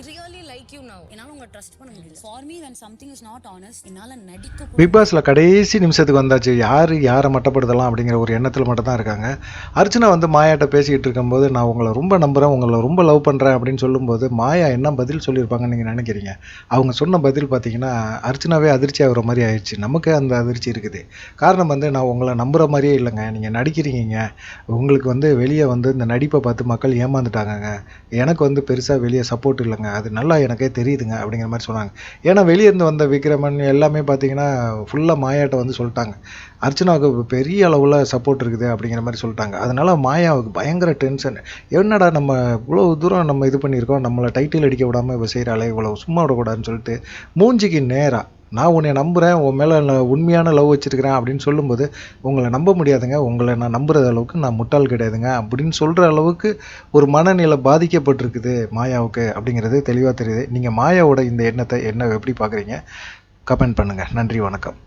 really like you now. என்னால உங்களை trust பண்ண முடியல. For me when something is not honest, என்னால நடிக்க பிக் பாஸ்ல கடைசி நிமிஷத்துக்கு வந்தாச்சு. யாரை மட்டப்படுத்தலாம் அப்படிங்கிற ஒரு எண்ணத்தில் மட்டும் தான் இருக்காங்க. அர்ச்சனா வந்து மாயாட்ட பேசிக்கிட்டு இருக்கும்போது, நான் உங்களை ரொம்ப நம்புகிறேன், உங்களை ரொம்ப லவ் பண்ணுறேன் அப்படின்னு சொல்லும்போது, மாயா என்ன பதில் சொல்லியிருப்பாங்கன்னு நீங்கள் நினைக்கிறீங்க? அவங்க சொன்ன பதில் பார்த்தீங்கன்னா, அர்ச்சனாவே அதிர்ச்சி ஆகிற மாதிரி ஆயிடுச்சு. நமக்கு அந்த அதிர்ச்சி இருக்குது. காரணம் வந்து, நான் உங்களை நம்புகிற மாதிரியே இல்லைங்க, நீங்கள் நடிக்கிறீங்க, உங்களுக்கு வந்து வெளியே வந்து இந்த நடிப்பை பார்த்து மக்கள் ஏமாந்துட்டாங்கங்க, எனக்கு வந்து பெருசாக வெளியே சப்போர்ட் இல்லைங்க, அது நல்லா எனக்கே தெரியுதுங்க அப்படிங்கிற மாதிரி சொன்னாங்க. ஏன்னா வெளியேருந்து வந்த விக்ரமன் எல்லாமே பார்த்தீங்கன்னா ஃபுல்லாக மாயாட்ட வந்து சொல்லிட்டாங்க, அர்ச்சனாவுக்கு பெரிய அளவில் சப்போர்ட் இருக்குது அப்படிங்கிற மாதிரி சொல்லிட்டாங்க. அதனால் மாயாவுக்கு பயங்கர டென்ஷன். என்னடா நம்ம இவ்வளோ தூரம் நம்ம இது பண்ணியிருக்கோம், நம்மளை டைட்டில் அடிக்க விடாமல் இவ செய்கிறாளே, இவ்வளோ சும்மா விடக்கூடாதுன்னு சொல்லிட்டு மூஞ்சிக்கு நேராக, நான் உன்னை நம்புகிறேன், உன் மேலே உண்மையான லவ் வச்சுருக்கிறேன் அப்படின்னு சொல்லும்போது, உங்களை நம்ப முடியாதுங்க, உங்களை நான் நம்புகிற அளவுக்கு நான் முட்டாள் கிடையாதுங்க அப்படின்னு சொல்கிற அளவுக்கு ஒரு மனநிலை பாதிக்கப்பட்டிருக்குது மாயாவுக்கு அப்படிங்கிறது தெளிவாக தெரியுது. நீங்கள் மாயாவோட இந்த எண்ணத்தை எப்படி பார்க்குறீங்க? கமெண்ட் பண்ணுங்கள். நன்றி, வணக்கம்.